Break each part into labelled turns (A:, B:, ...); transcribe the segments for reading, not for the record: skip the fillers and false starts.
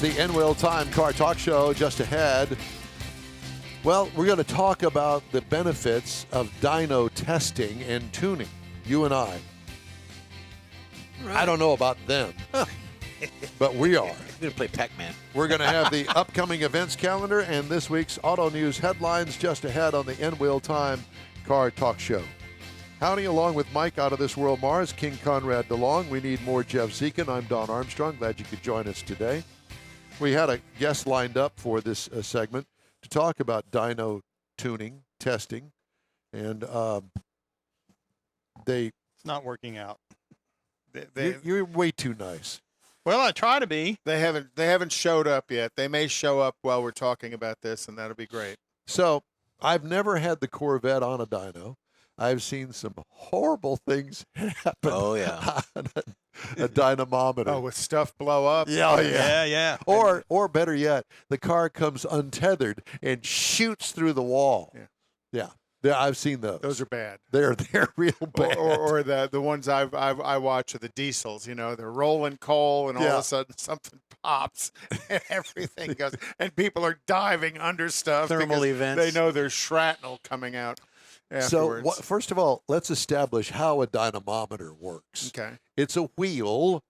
A: It's the N-Wheel Time Car Talk Show just ahead. Well, we're going to talk about the benefits of dyno testing and tuning, you and I. Right. I don't know about them, but we are.
B: We're going to play Pac-Man.
A: We're going to have the upcoming events calendar and this week's auto news headlines just ahead on the N-Wheel Time Car Talk Show. Howdy, along with Mike out of this world, Mars, King Conrad DeLong. We need more Jeff Zekin. I'm Don Armstrong. Glad you could join us today. We had a guest lined up for this segment to talk about dyno tuning, testing, and
C: it's not working out.
A: You're way too nice.
C: Well, I try to be.
D: They haven't showed up yet. They may show up while we're talking about this, and that'll be great.
A: So I've never had the Corvette on a dyno. I've seen some horrible things happen.
B: Oh, yeah.
A: On a dynamometer.
D: Oh, with stuff blow up?
C: Yeah.
A: Or better yet, the car comes untethered and shoots through the wall. Yeah. I've seen those.
D: Those are bad.
A: They're real bad.
D: Or the ones I watch are the diesels. You know, they're rolling coal, and all of a sudden something pops, and everything goes, and people are diving under stuff.
B: Thermal events.
D: They know there's shrapnel coming out afterwards.
A: So, first of all, let's establish how a dynamometer works.
D: Okay.
A: It's a wheel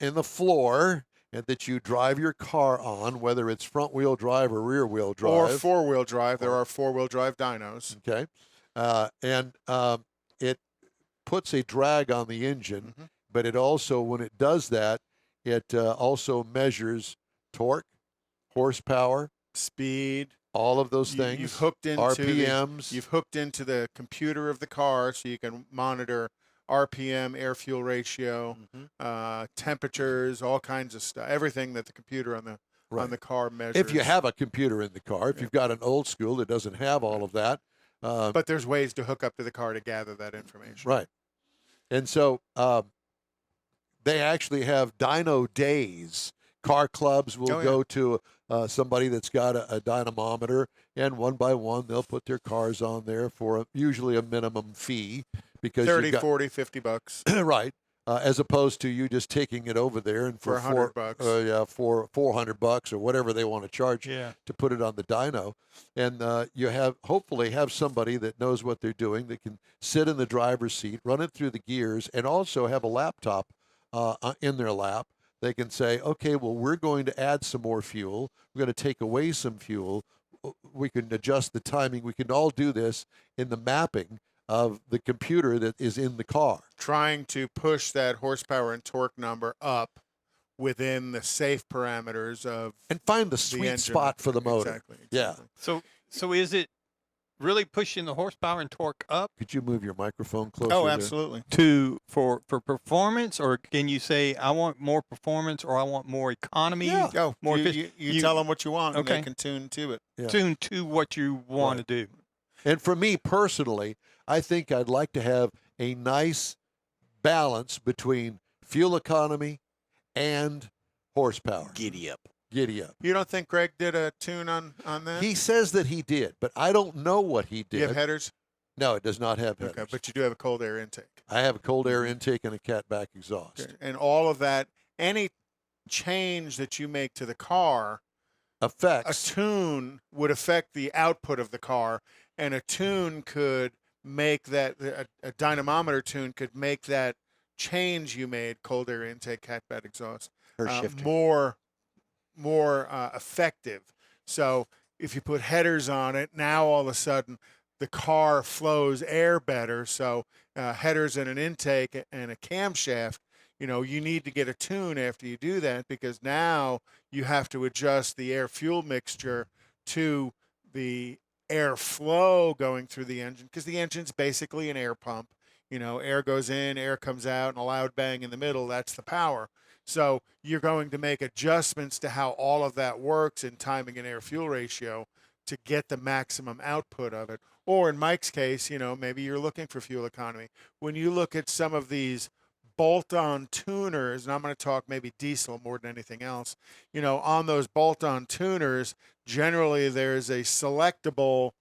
A: in the floor and that you drive your car on, whether it's front-wheel drive or rear-wheel drive.
D: Or four-wheel drive. There are four-wheel drive dynos.
A: Okay. And it puts a drag on the engine, but it also, when it does that, it also measures torque, horsepower,
D: speed,
A: all of those things.
D: You've hooked into
A: RPMs.
D: You've hooked into the computer of the car, so you can monitor RPM, air-fuel ratio, temperatures, all kinds of stuff. Everything that the computer on the car measures.
A: If you have a computer in the car, if you've got an old school that doesn't have all of that.
D: But there's ways to hook up to the car to gather that information.
A: Right. And so they actually have dyno days. Car clubs will go to somebody that's got a dynamometer, and one by one they'll put their cars on there for usually a minimum fee. Because
D: 30, 40, 50 bucks.
A: Right. As opposed to you just taking it over there and for
D: $100 bucks.
A: For $400 or whatever they want to charge
C: to
A: put it on the dyno. And you hopefully have somebody that knows what they're doing, that can sit in the driver's seat, run it through the gears, and also have a laptop in their lap. They can say, okay, well, we're going to add some more fuel. We're going to take away some fuel. We can adjust the timing. We can all do this in the mapping of the computer that is in the car.
D: Trying to push that horsepower and torque number up within the safe parameters of
A: and find the sweet spot for the motor.
D: Exactly.
A: Yeah.
C: So is it really pushing the horsepower and torque up?
A: Could you move your microphone closer?
D: Oh, absolutely.
C: For performance, or can you say I want more performance or I want more economy?
D: Yeah.
C: More
D: you tell them what you want, and
C: okay.
D: they can tune to it.
A: Yeah.
C: Tune to what you want to do.
A: And for me personally, I think I'd like to have a nice balance between fuel economy and horsepower.
B: Giddy up.
A: Giddy up.
D: You don't think Greg did a tune on that?
A: He says that he did, but I don't know what he did.
D: You have headers?
A: No, it does not have headers.
D: Okay, but you do have a cold air intake.
A: I have a cold air intake and a catback exhaust.
D: Okay. And all of that, any change that you make to the car,
A: affects.
D: A tune would affect the output of the car, and a tune could make that, a dynamometer tune could make that change you made, cold air intake, catback exhaust, more effective. So if you put headers on it, now all of a sudden the car flows air better. So headers and an intake and a camshaft, you need to get a tune after you do that, because now you have to adjust the air-fuel mixture to the airflow going through the engine, because the engine's basically an air pump. Air goes in, air comes out, and a loud bang in the middle, that's the power. So you're going to make adjustments to how all of that works in timing and air-fuel ratio to get the maximum output of it. Or in Mike's case, maybe you're looking for fuel economy. When you look at some of these bolt-on tuners, and I'm going to talk maybe diesel more than anything else, on those bolt-on tuners, generally there's a selectable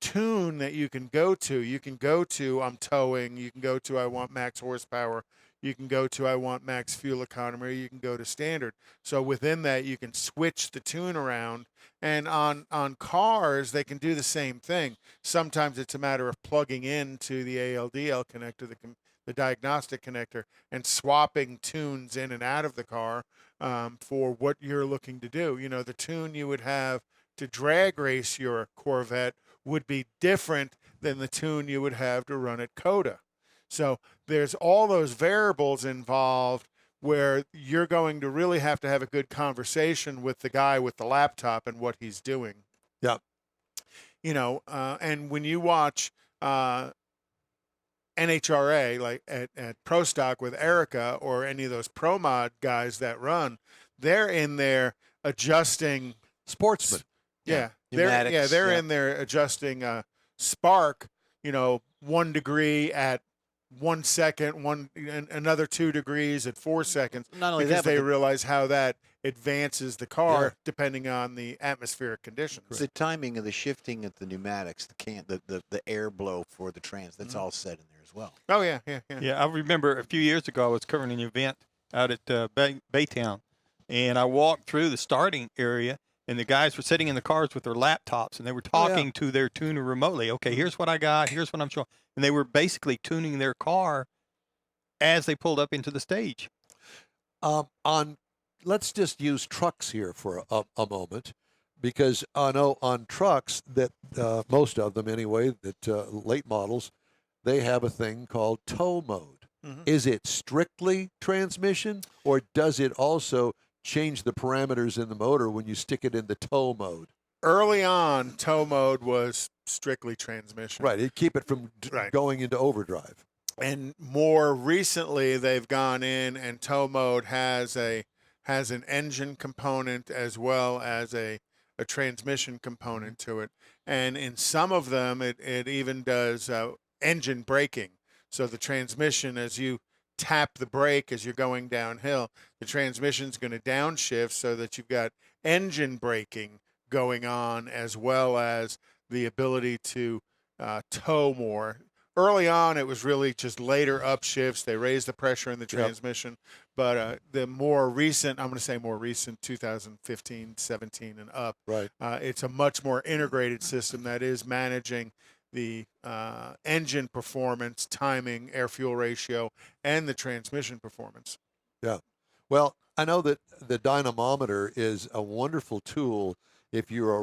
D: tune that you can go to. You can go to I'm towing, you can go to I want max horsepower, You can go to I want max fuel economy, or you can go to standard. So within that, you can switch the tune around. And on cars, they can do the same thing. Sometimes it's a matter of plugging into the ALDL connector, the diagnostic connector, and swapping tunes in and out of the car for what you're looking to do. You know, the tune you would have to drag race your Corvette would be different than the tune you would have to run at COTA. So there's all those variables involved where you're going to really have to have a good conversation with the guy with the laptop and what he's doing.
A: Yeah.
D: You know, and when you watch NHRA, like at Pro Stock with Erica or any of those Pro Mod guys that run, they're in there adjusting
A: Sportsman.
D: Yeah,
B: Pneumatics,
D: they're
B: yeah.
D: in there adjusting spark. You know, 1 degree at 1 second, another 2 degrees at 4 seconds.
B: Not only
D: because
B: that, but
D: they
B: the-
D: realize how that advances the car
A: Yeah.
D: depending on the atmospheric conditions.
B: the timing of the shifting of the pneumatics, the air blow for the trans, that's all set in there as well.
D: Oh yeah.
C: Yeah, I remember a few years ago I was covering an event out at Baytown, and I walked through the starting area, and the guys were sitting in the cars with their laptops, and they were talking to their tuner remotely. Okay, here's what I got. Here's what I'm showing. And they were basically tuning their car as they pulled up into the stage.
A: Let's just use trucks here for a moment, because I know on trucks that most of them anyway, that late models, they have a thing called tow mode. Is it strictly transmission, or does it also change the parameters in the motor when you stick it in the tow mode?
D: Early on, tow mode was strictly transmission.
A: Right, it keep it from
D: Right.
A: going into overdrive.
D: And more recently, they've gone in, and tow mode has an engine component as well as a transmission component to it. And in some of them, it even does engine braking. So the transmission, as you tap the brake as you're going downhill, the transmission's going to downshift so that you've got engine braking going on, as well as the ability to tow more. Early on, it was really just later upshifts. They raised the pressure in the transmission. But the more recent, I'm going to say more recent, 2015, 17 and up,
A: Right.
D: it's a much more integrated system that is managing the engine performance, timing, air-fuel ratio, and the transmission performance.
A: Yeah. Well, I know that the dynamometer is a wonderful tool if you're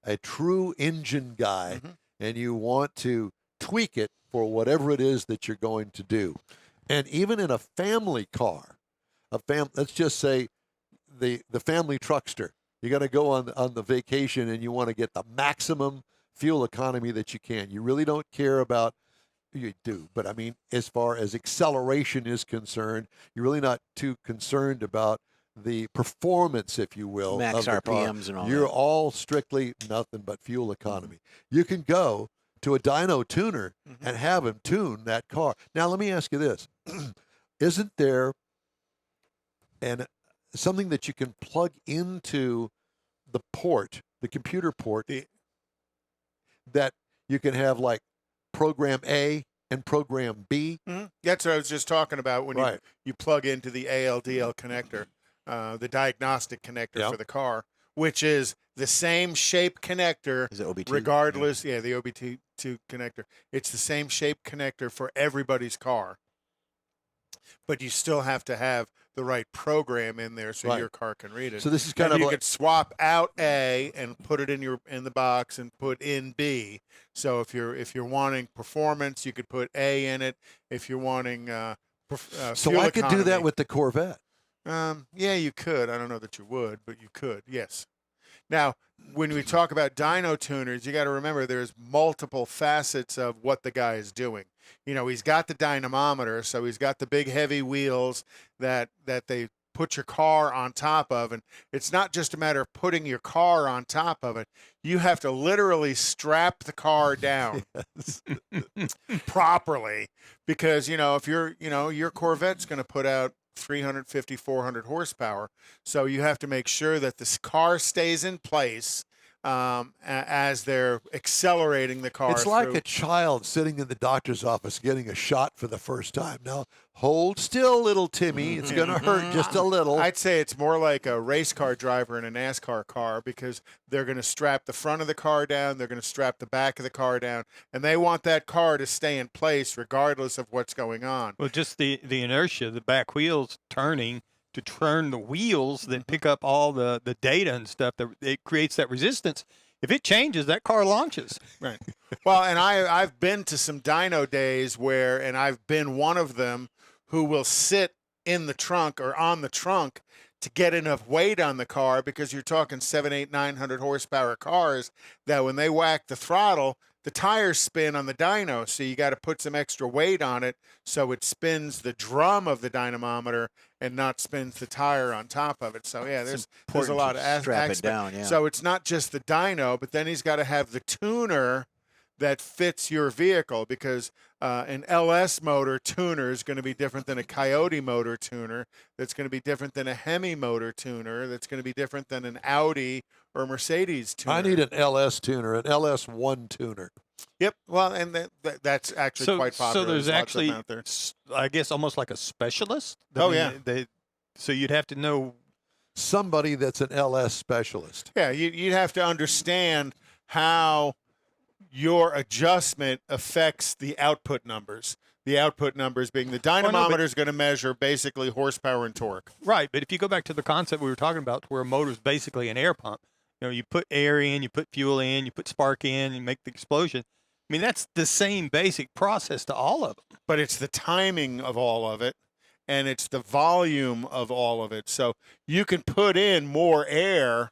A: a true engine guy and you want to tweak it for whatever it is that you're going to do. And even in a family car, let's just say the family truckster, you got to go on the vacation and you want to get the maximum fuel economy that you can. You really don't care about, you do, but I mean, as far as acceleration is concerned, you're really not too concerned about the performance, if you will,
B: Max
A: of the car.
B: RPMs and all
A: You're
B: that.
A: all strictly nothing but fuel economy. You can go to a dyno tuner and have him tune that car. Now, let me ask you this. Isn't there something that you can plug into the computer port, that you can have like program A and program B?
D: That's what I was just talking about when
A: Right.
D: you plug into the ALDL connector, the diagnostic connector
A: Yep.
D: for the car, which is the same shape connector
B: Is it OBT?
D: regardless. Yeah, the OBT2 connector. It's the same shape connector for everybody's car, but you still have to have the right program in there so
A: Right.
D: your car can read it.
A: So this is kind
D: And
A: of
D: you
A: like,
D: could swap out A and put it in the box and put in B. So if you're wanting performance, you could put A in it. If you're wanting
A: so
D: fuel
A: I could do that
D: economy,
A: with the Corvette.
D: yeah, you could. I don't know that you would, but you could. Yes. Now, when we talk about dyno tuners, you got to remember there's multiple facets of what the guy is doing. You know, he's got the dynamometer, so he's got the big heavy wheels that they put your car on top of, and it's not just a matter of putting your car on top of it. You have to literally strap the car down properly, because if your Corvette's going to put out 350, 400 horsepower. So you have to make sure that this car stays in place as they're accelerating the car.
A: It's like
D: through.
A: a child sitting in the doctor's office getting a shot for the first time. Now, hold still, little Timmy. It's going to hurt just a little.
D: I'd say it's more like a race car driver in a NASCAR car, because they're going to strap the front of the car down, they're going to strap the back of the car down, and they want that car to stay in place regardless of what's going on.
C: Well, just the inertia, the back wheels turning to turn the wheels that pick up all the data and stuff, that it creates that resistance. If it changes, that car launches.
D: Right. Well, and I've been to some dyno days where, and I've been one of them who will sit in the trunk or on the trunk to get enough weight on the car, because you're talking 700, 800, 900 horsepower cars that when they whack the throttle, the tires spin on the dyno. So you got to put some extra weight on it so it spins the drum of the dynamometer and not spins the tire on top of it. So yeah, there's a lot of
B: strap
D: aspects.
B: it down. Yeah.
D: So it's not just the dyno, but then he's got to have the tuner that fits your vehicle, because an LS motor tuner is going to be different than a Coyote motor tuner. That's going to be different than a Hemi motor tuner. That's going to be different than an Audi or Mercedes tuner.
A: I need an LS tuner, an LS1 tuner.
D: Yep. Well, and that's actually quite popular.
C: So there's
D: lots of them
C: actually,
D: out there.
C: I guess, almost like a specialist.
D: Oh, yeah.
C: So you'd have to know.
A: Somebody that's an LS specialist.
D: Yeah, you'd have to understand how your adjustment affects the output numbers. The output numbers being the dynamometer is going to measure basically horsepower and torque.
C: Right, but if you go back to the concept we were talking about, where a motor is basically an air pump, you put air in, you put fuel in, you put spark in, and make the explosion. I mean, that's the same basic process to all of them.
D: But it's the timing of all of it, and it's the volume of all of it. So you can put in more air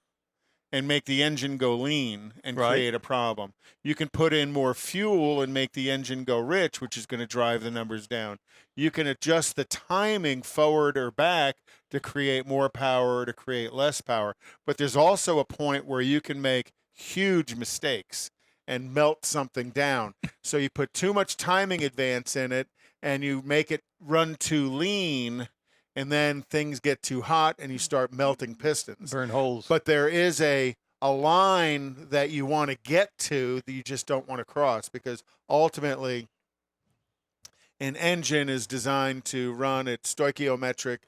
D: and make the engine go lean and create a problem. You can put in more fuel and make the engine go rich, which is going to drive the numbers down. You can adjust the timing forward or back to create more power or to create less power. But there's also a point where you can make huge mistakes and melt something down. So you put too much timing advance in it and you make it run too lean, and then things get too hot and you start melting pistons.
C: Burn holes.
D: But there is a line that you want to get to that you just don't want to cross, because ultimately an engine is designed to run at stoichiometric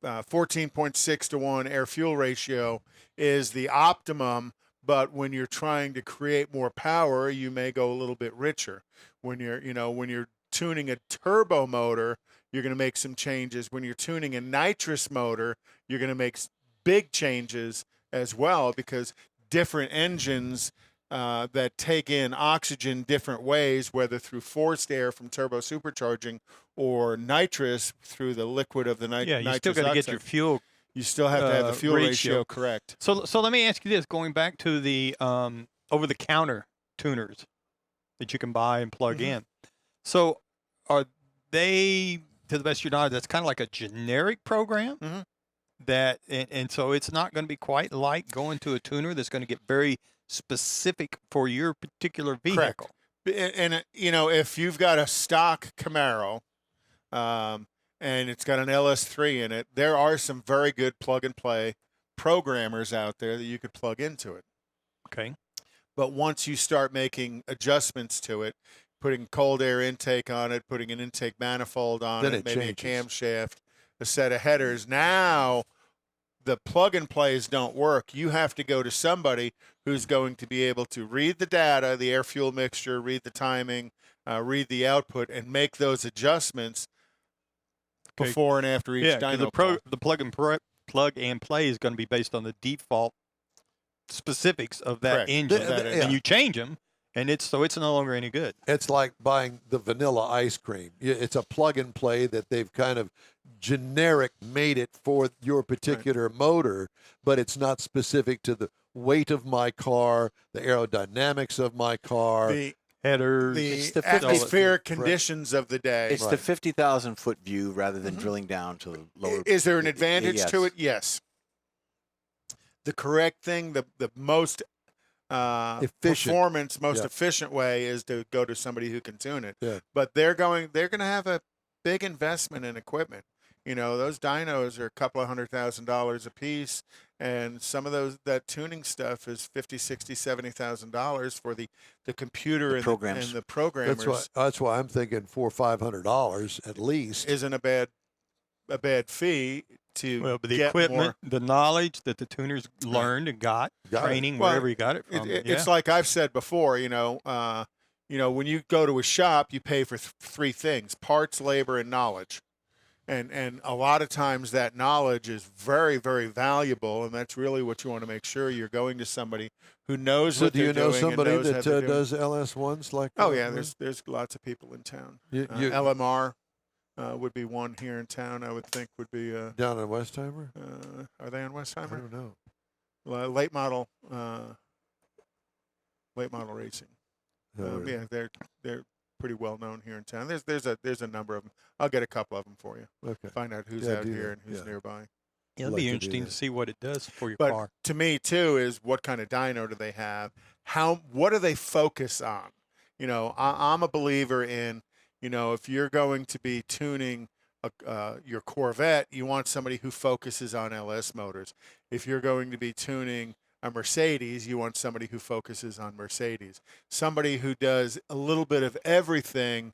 D: 14.6 to 1 air-fuel ratio is the optimum. But when you're trying to create more power, you may go a little bit richer. When you're tuning a turbo motor, you're going to make some changes. When you're tuning a nitrous motor, you're going to make big changes as well, because different engines that take in oxygen different ways, whether through forced air from turbo supercharging or nitrous through the liquid of the nitrous
C: you still got to get your fuel.
D: You still have to have the fuel ratio correct.
C: So let me ask you this: going back to the over-the-counter tuners that you can buy and plug in. So are they, to the best of your knowledge, that's kind of like a generic program? That and so it's not going to be quite like going to a tuner that's going to get very specific for your particular vehicle.
D: Correct. And if you've got a stock Camaro, and it's got an LS3 in it, there are some very good plug-and-play programmers out there that you could plug into it.
C: Okay.
D: But once you start making adjustments to it, putting cold air intake on it, putting an intake manifold on
A: Then
D: it,
A: it
D: maybe
A: changes.
D: a camshaft, a set of headers, now the plug-and-plays don't work. You have to go to somebody who's going to be able to read the data, the air-fuel mixture, read the timing, read the output, and make those adjustments before and after each dyno call.
C: The plug and play is going to be based on the default specifics of that
D: Correct.
C: engine,
A: Yeah.
C: and you change them, and it's no longer any good.
A: It's like buying the vanilla ice cream. It's a plug and play that they've kind of generic made it for your particular motor, but it's not specific to the weight of my car, the aerodynamics of my car.
D: The
C: Headers,
D: the atmospheric conditions of the day.
B: It's the 50,000-foot view rather than drilling down to the lower.
D: Is there an advantage to
B: Yes.
D: it? Yes. The correct thing, the most
A: Efficient.
D: performance, most
A: Yeah.
D: efficient way is to go to somebody who can tune it.
A: Yeah.
D: But they're going to have a big investment in equipment. Those dynos are a couple of $100,000 a piece, And some of that tuning stuff is $50, $60, $70,000 for the computer and
B: programs.
D: the programmers.
A: That's why I'm thinking $400 or $500 at least.
D: Isn't a bad fee to
C: Well, but the
D: get
C: equipment,
D: more.
C: the knowledge that the tuners learned and got, training,
D: Well,
C: wherever you got it from.
D: It's like I've said before, when you go to a shop, you pay for three things: parts, labor, and knowledge. And a lot of times that knowledge is very, very valuable, and that's really what you want to make sure you're going to somebody who knows
A: So
D: what
A: do you
D: they're
A: know
D: doing
A: somebody
D: and knows how
A: that
D: they're doing.
A: does LS1s like
D: Oh
A: that?
D: yeah, there's lots of people in town.
A: You-
D: LMR would be one here in town. I would think would be.
A: down in Westheimer?
D: Are they on
A: I
D: Westheimer?
A: don't know.
D: Late model racing.
A: No,
D: Yeah, they're pretty well known here in town. There's a number of them. I'll get a couple of them for you.
A: Okay.
D: Find out who's
A: Yeah,
D: out
A: do
D: here
A: that.
D: and who's
A: Yeah.
D: nearby.
C: It'll
A: like
C: be
A: to do
C: interesting
A: that.
C: to see what it does for your
D: But
C: car.
D: to me too is what kind of dyno do they have? What do they focus on? I'm a believer in, if you're going to be tuning your Corvette, you want somebody who focuses on LS motors. If you're going to be tuning a Mercedes, you want somebody who focuses on Mercedes. Somebody who does a little bit of everything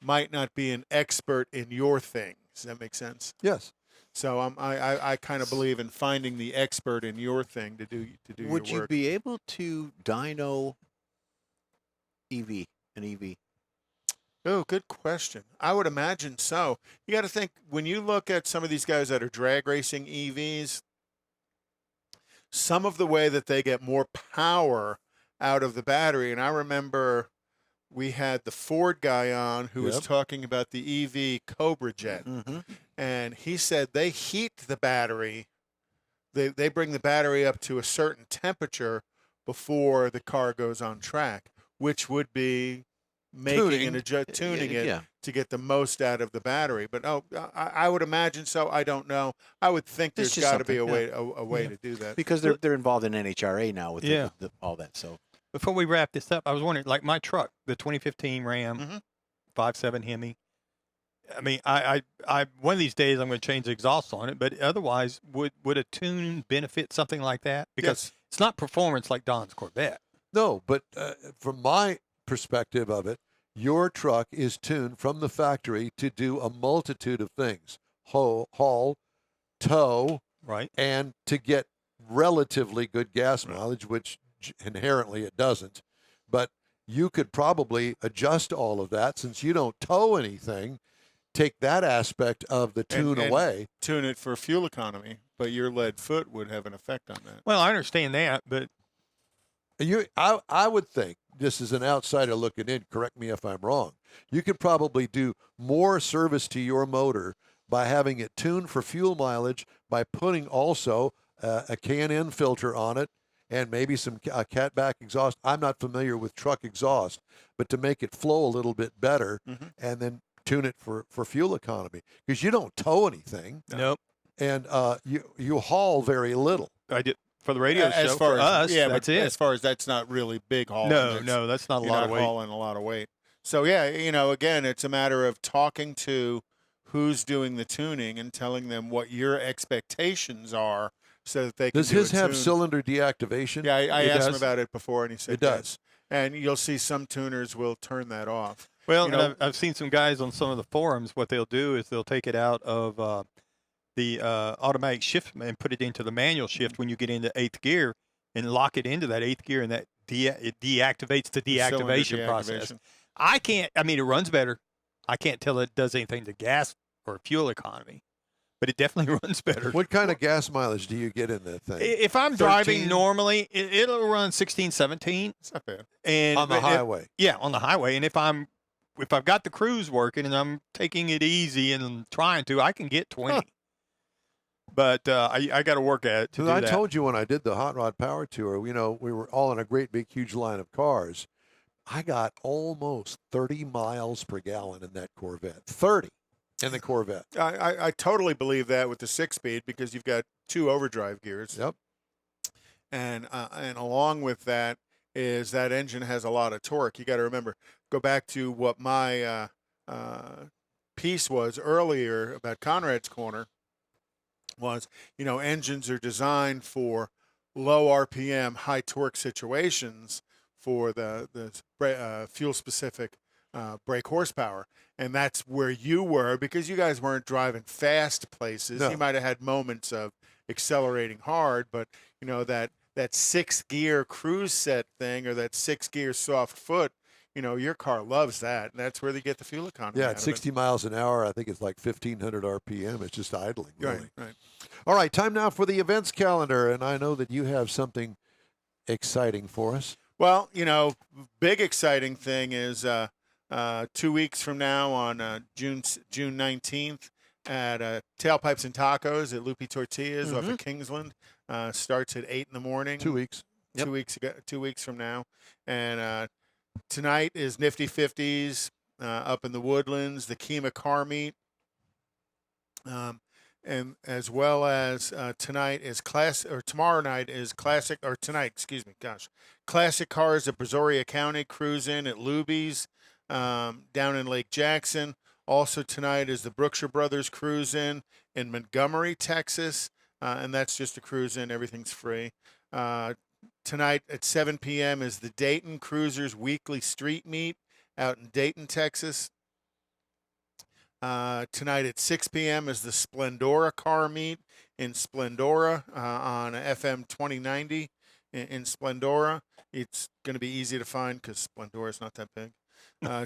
D: might not be an expert in your thing. Does that make sense?
A: Yes.
D: So I kind of believe in finding the expert in your thing to do
B: Would
D: your
B: you
D: work.
B: be able to dyno an EV?
D: Oh, good question. I would imagine so. You got to think when you look at some of these guys that are drag racing EVs, some of the way that they get more power out of the battery. And I remember we had the Ford guy on who was
A: Yep.
D: talking about the EV Cobra Jet.
B: Mm-hmm.
D: And he said they heat the battery. They bring the battery up to a certain temperature before the car goes on track, which would be making tuning it
B: Yeah.
D: to get the most out of the battery. But I would imagine so. I don't know. I would think
B: It's
D: there's
B: just
D: got to be a
B: something,
D: way a way
C: Yeah.
D: to do that.
B: Because they're involved in NHRA now with
C: Yeah.
B: all that. So
C: Before we wrap this up, I was wondering, like my truck, the 2015 Ram,
D: Mhm.
C: 5.7 Hemi. I mean, I one of these days I'm going to change the exhaust on it, but otherwise, would a tune benefit something like that? Because
D: Yes.
C: it's not performance like Don's Corvette.
A: No, but from my perspective of it, your truck is tuned from the factory to do a multitude of things: haul, tow,
C: Right.
A: and to get relatively good gas mileage, which inherently it doesn't. But you could probably adjust all of that since you don't tow anything. Take that aspect of the tune
D: and
A: away.
D: Tune it for fuel economy, but your lead foot would have an effect on that.
C: Well, I understand that, but
A: I would think, just as an outsider looking in, correct me if I'm wrong, you could probably do more service to your motor by having it tuned for fuel mileage, by putting also a Can-N filter on it and maybe some catback exhaust. I'm not familiar with truck exhaust, but to make it flow a little bit better,
D: Mhm.
A: and then tune it for fuel economy, because you don't tow anything
C: nope.
A: and you haul very little.
C: I did for the radio
D: As
C: show.
D: far
C: For
D: as
C: us,
D: yeah,
C: that's
D: but
C: it.
D: as far as that's not really big hauling.
C: No, that's not a
D: You're
C: lot
D: not
C: of weight.
D: hauling a lot of weight. So yeah, again, it's a matter of talking to who's doing the tuning and telling them what your expectations are, so that they can
A: Does
D: do
A: his
D: a
A: have
D: tune.
A: cylinder deactivation?
D: Yeah, I
C: It
D: asked him
C: does.
D: about it before, and he said
A: It does.
D: yes. And you'll see some tuners will turn that off.
C: Well,
D: You
C: and
D: know-
C: I've seen some guys on some of the forums. What they'll do is they'll take it out of the automatic shift and put it into the manual shift when you get into 8th gear, and lock it into that 8th gear, and that it deactivates the
D: Cylinder
C: deactivation process.
D: deactivation.
C: I can't. I mean, it runs better. I can't tell it does anything to gas or fuel economy, but it definitely runs better.
A: What kind of gas mileage do you get in that thing?
C: If I'm driving
A: 13?
C: normally, it'll run 16, 17.
D: It's not bad.
C: And
A: On the highway.
C: Yeah, on the highway. And if I've got the cruise working and I'm taking it easy and trying to, I can get 20. But I got to work at it to do
A: I
C: that.
A: told you when I did the Hot Rod Power Tour, we were all in a great big huge line of cars. I got almost 30 miles per gallon in that Corvette. 30 in the Corvette.
D: I totally believe that with the 6-speed, because you've got 2 overdrive gears.
A: Yep.
D: And along with that is that engine has a lot of torque. You got to remember, go back to what my piece was earlier about Conrad's Corner. was, engines are designed for low RPM, high torque situations for the fuel specific brake horsepower. And that's where you were, because you guys weren't driving fast places.
A: No.
D: You might have had moments of accelerating hard, but that 6-gear cruise set thing, or that 6-gear soft foot, your car loves that. And that's where they get the fuel economy.
A: Yeah,
D: out
A: at
D: of
A: 60 miles an hour, I think it's like 1,500 RPM. It's just idling,
D: it.
A: really.
D: Right.
A: All right, time now for the events calendar, and I know that you have something exciting for us.
D: Well, big exciting thing is 2 weeks from now on June 19th at Tailpipes and Tacos at Loopy Tortillas off of Kingsland. Starts at 8 in the morning.
A: 2 weeks.
D: 2 weeks ago, 2 weeks from now. And tonight is Nifty 50s up in the Woodlands, the Kima Car Meet. And as well as tomorrow night is classic cars at Brazoria County, cruise in at Luby's down in Lake Jackson. Also tonight is the Brookshire Brothers cruise in Montgomery, Texas, and that's just a cruise in. Everything's free. Tonight at 7 p.m. is the Dayton Cruisers Weekly Street Meet out in Dayton, Texas. Tonight at 6 p.m. is the Splendora Car Meet in Splendora on FM 2090 in Splendora. It's going to be easy to find because Splendora is not that big.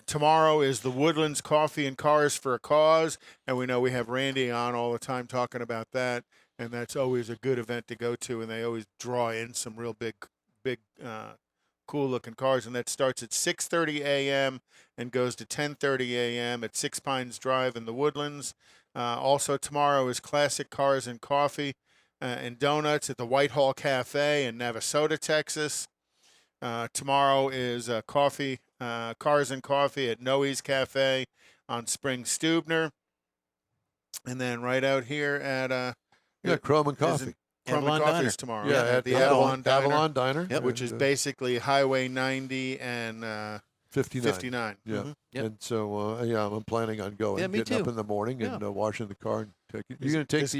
D: Tomorrow is the Woodlands Coffee and Cars for a Cause, and we know we have Randy on all the time talking about that, and that's always a good event to go to, and they always draw in some real big cool-looking cars, and that starts at 6:30 a.m. and goes to 10:30 a.m. at Six Pines Drive in the Woodlands. Also tomorrow is Classic Cars and Coffee and Donuts at the Whitehall Cafe in Navasota, Texas. Tomorrow is Cars and Coffee at Noe's Cafe on Spring Stubner. And then right out here at
A: Chrome and Coffee.
D: Chrome and Coffee is tomorrow.
A: Yeah, at
D: the Avalon Diner.
A: Avalon Diner.
B: Yep.
D: Which is basically Highway 90 and 59.
A: Yeah.
B: Mhm. Yep.
A: And so, I'm planning on going,
B: Yeah, me
A: getting up
B: too.
A: in the morning and washing the car. And taking. You going to take
D: Is-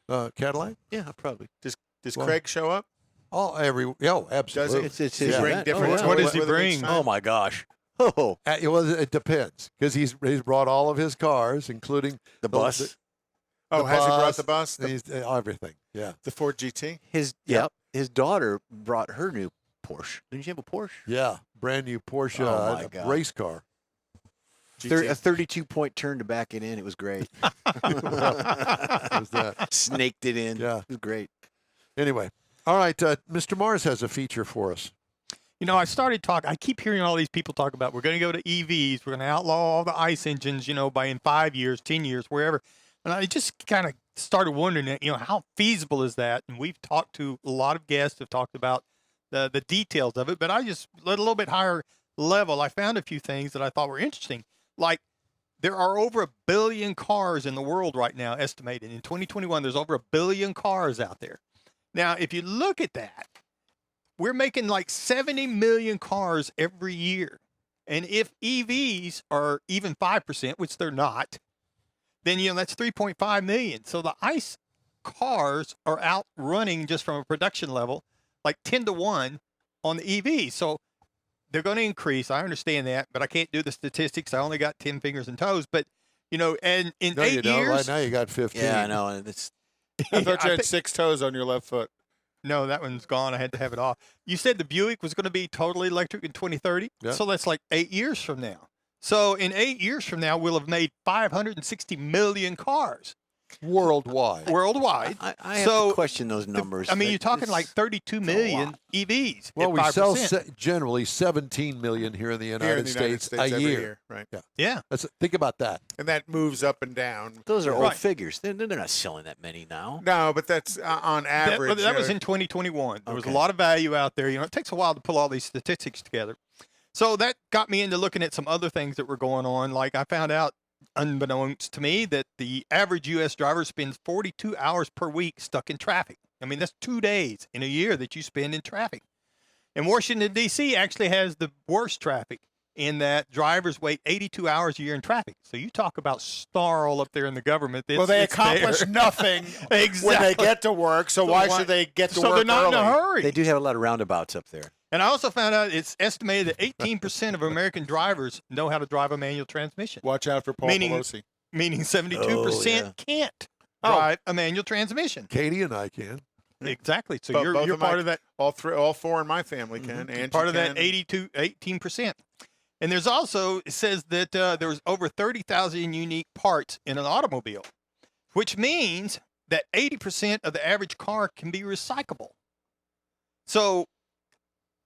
A: the Cadillac?
B: Yeah, probably.
D: Does
A: Well,
D: Craig show up?
A: Absolutely.
B: It's
D: Does
B: his
D: he bring
B: event.
D: different?
C: What does he
D: weather
C: bring?
D: makes
B: Oh
D: time?
B: my gosh. Oh,
A: It depends, because he's brought all of his cars, including
B: the bus.
D: Oh,
A: the
D: has he brought
A: bus,
D: the bus?
A: everything. Yeah.
D: The Ford GT?
B: His daughter brought her new Porsche. Didn't she have a Porsche?
A: Yeah. Brand new Porsche
B: Oh, my God.
A: race car.
D: GT.
B: A 32-point turn to back it in. It was great.
A: Was that?
B: Snaked it in.
A: Yeah.
B: It was great.
A: Anyway. All right. Mr. Mars has a feature for us.
C: I started talking. I keep hearing all these people talk about we're going to go to EVs. We're going to outlaw all the ICE engines, by in 5 years, 10 years, wherever. And I just kind of started wondering, how feasible is that? And we've talked to a lot of guests have talked about the details of it. But I just, at a little bit higher level, I found a few things that I thought were interesting. Like, there are over 1 billion cars in the world right now, estimated. In 2021, there's over 1 billion cars out there. Now, if you look at that, we're making like 70 million cars every year. And if EVs are even 5%, which they're not, then, that's 3.5 million. So the ICE cars are outrunning, just from a production level, like 10 to 1 on the EVs. So they're going to increase. I understand that, but I can't do the statistics. I only got 10 fingers and toes. But, and in
A: No, you
C: 8
A: don't.
C: years.
A: Right now you got 15.
B: Yeah, I know. And it's
D: I thought you
C: I
D: had
C: thi-
D: 6 toes on your left foot.
C: No, that one's gone. I had to have it off. You said the Buick was going to be totally electric in 2030.
A: Yeah.
C: So that's like 8 years from now. So in 8 years from now, we'll have made 560 million cars
A: Worldwide.
C: worldwide.
B: I have
C: So,
B: to question those numbers.
C: I mean, you're talking
B: It's-
C: like 32
B: a
C: million
B: lot.
C: EVs.
A: Well,
C: at
A: we sell
C: 5%.
A: generally 17 million here in the United,
D: Here in the United
A: States,
D: States
A: a
D: every
A: year.
D: year. Right.
C: Yeah.
A: Think about that.
D: And that moves up and down.
B: Those are old
C: Right.
B: figures. They're not selling that many now.
D: No, but that's on
C: That,
D: average.
C: that was in 2021. There was a
B: Okay.
C: lot of value out there. It takes a while to pull all these statistics together. So that got me into looking at some other things that were going on. Like, I found out, unbeknownst to me, that the average U.S. driver spends 42 hours per week stuck in traffic. I mean, that's 2 days in a year that you spend in traffic. And Washington, D.C. actually has the worst traffic in that drivers wait 82 hours a year in traffic. So you talk about snarl up there in the government.
D: Well, they
C: it's
D: accomplish
C: there.
D: nothing
C: Exactly.
D: when they get to work, so why should they get to
C: so
D: work
C: they're not
D: early?
C: in a hurry.
B: They do have a lot of roundabouts up there.
C: And I also found out it's estimated that 18% of American drivers know how to drive a manual transmission.
D: Watch out for Paul Pelosi.
C: Meaning 72% can't drive a manual transmission.
A: Katie and I can.
C: Exactly. So
D: But
C: you're
D: both
C: part of that.
D: All four in my family can. Angie
C: Part of
D: can.
C: that 18%. And there's also, it says that there was over 30,000 unique parts in an automobile, which means that 80% of the average car can be recyclable. So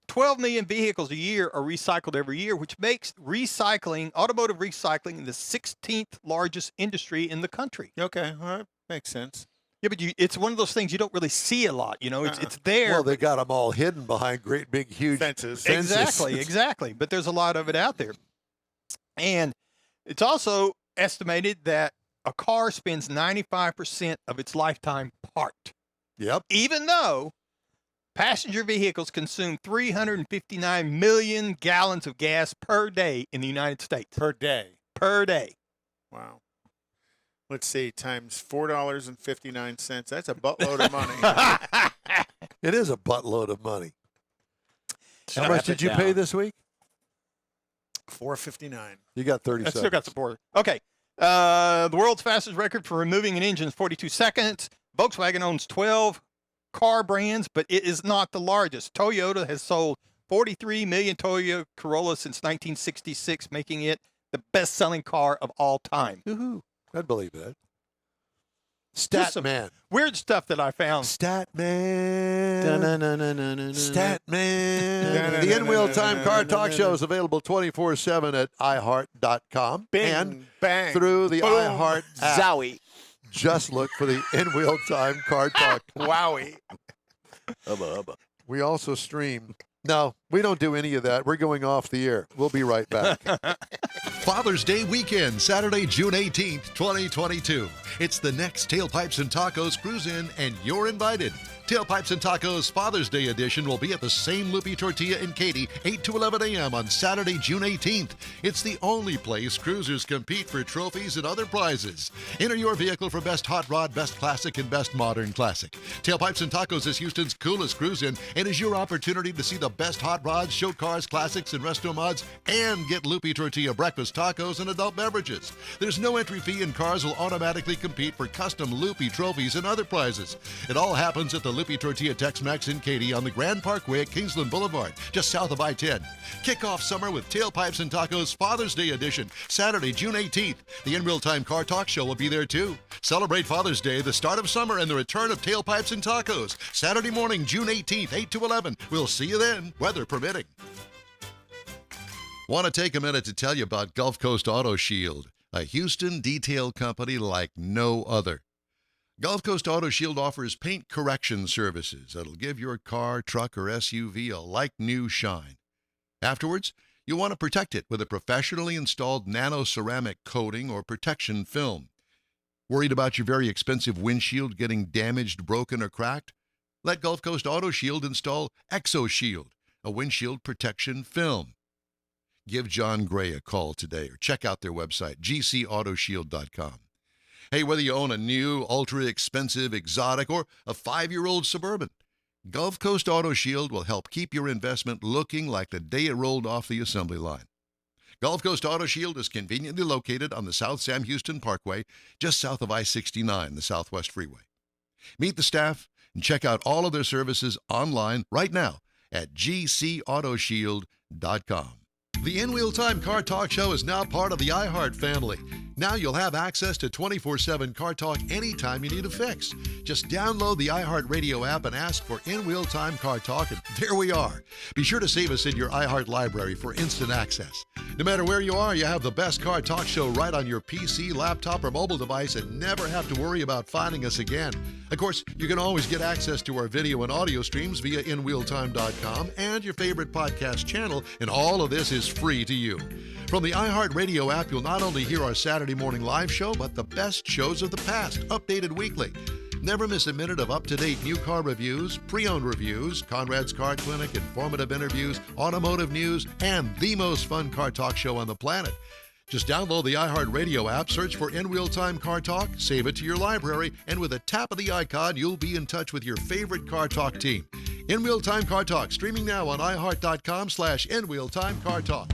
C: 12 million vehicles a year are recycled every year, which makes automotive recycling, the 16th largest industry in the country.
D: Okay, all right. Makes sense.
C: Yeah, but it's one of those things you don't really see a lot. It's there.
A: Well, they got them all hidden behind great big huge
D: Fences.
C: Exactly. But there's a lot of it out there. And it's also estimated that a car spends 95% of its lifetime parked.
A: Yep.
C: Even though passenger vehicles consume 359 million gallons of gas per day in the United States.
D: Per day.
C: Per day.
D: Wow. Let's see, times $4.59. That's a buttload of money.
A: It is a buttload of money. How
B: Strap
A: much
B: it
A: did you
B: down.
A: pay this week?
D: $4.59.
A: You got 30
C: I
A: seconds.
C: still got support. Okay. The world's fastest record for removing an engine is 42 seconds. Volkswagen owns 12 car brands, but it is not the largest. Toyota has sold 43 million Toyota Corollas since 1966, making it the best-selling car of all time.
A: Woohoo. I'd believe that.
C: Just some
A: Statman.
C: weird stuff that I found.
A: Statman.
B: Dun-dun-dun-dun-dun-dun-dun.
A: Statman. The In-Wheel Time Car Talk Show is available 24/7 at iHeart.com
D: Bing,
A: and
D: bang,
A: through the
D: boom,
A: iHeart app.
B: Zowie.
A: Just look for the In-Wheel Time Car Talk.
D: Wowie.
B: Hubba, hubba.
A: We also stream. No, we don't do any of that. We're going off the air. We'll be right back.
E: Father's Day weekend, Saturday, June 18th, 2022. It's the next Tailpipes and Tacos Cruise In, and you're invited. Tailpipes and Tacos Father's Day edition will be at the same Loopy Tortilla in Katy, 8 to 11 a.m. on Saturday, June 18th. It's the only place cruisers compete for trophies and other prizes. Enter your vehicle for Best Hot Rod, Best Classic, and Best Modern Classic. Tailpipes and Tacos is Houston's coolest cruise in and is your opportunity to see the best hot rods, show cars, classics, and resto mods, and get Loopy Tortilla breakfast tacos and adult beverages. There's no entry fee, and cars will automatically compete for custom Loopy trophies and other prizes. It all happens at the Loopy Tortilla Tex-Mex in Katy on the Grand Parkway at Kingsland Boulevard, just south of I-10. Kick off summer with Tailpipes and Tacos Father's Day edition, Saturday, June 18th. The In Real Time Car Talk Show will be there too. Celebrate Father's Day, the start of summer, and the return of Tailpipes and Tacos. Saturday morning, June 18th, 8 to 11. We'll see you then, weather permitting. Want to take a minute to tell you about Gulf Coast Auto Shield, a Houston detail company like no other. Gulf Coast Auto Shield offers paint correction services that'll give your car, truck, or SUV a like-new shine. Afterwards, you'll want to protect it with a professionally installed nano-ceramic coating or protection film. Worried about your very expensive windshield getting damaged, broken, or cracked? Let Gulf Coast Auto Shield install ExoShield, a windshield protection film. Give John Gray a call today or check out their website, gcautoshield.com. Hey, whether you own a new, ultra-expensive, exotic, or a 5-year-old Suburban, Gulf Coast Auto Shield will help keep your investment looking like the day it rolled off the assembly line. Gulf Coast Auto Shield is conveniently located on the South Sam Houston Parkway, just south of I-69, the Southwest Freeway. Meet the staff and check out all of their services online right now at gcautoshield.com. The In-Wheel Time Car Talk Show is now part of the iHeart family. Now you'll have access to 24/7 Car Talk anytime you need a fix. Just download the iHeart Radio app and ask for In-Wheel Time Car Talk, and there we are. Be sure to save us in your iHeart library for instant access. No matter where you are, you have the best Car Talk Show right on your PC, laptop, or mobile device and never have to worry about finding us again. Of course, you can always get access to our video and audio streams via InWheelTime.com and your favorite podcast channel, and all of this is free to you. From the iHeart Radio app, you'll not only hear our Saturday morning live show, but the best shows of the past, updated weekly. Never miss a minute of up-to-date new car reviews, pre-owned reviews, Conrad's Car Clinic, informative interviews, automotive news, and the most fun car talk show on the planet. Just download the iHeart Radio app, search for In Real Time Car Talk, save it to your library, and with a tap of the icon, you'll be in touch with your favorite car talk team. In Real Time Car Talk, streaming now on iHeart.com/In Real Time Car Talk.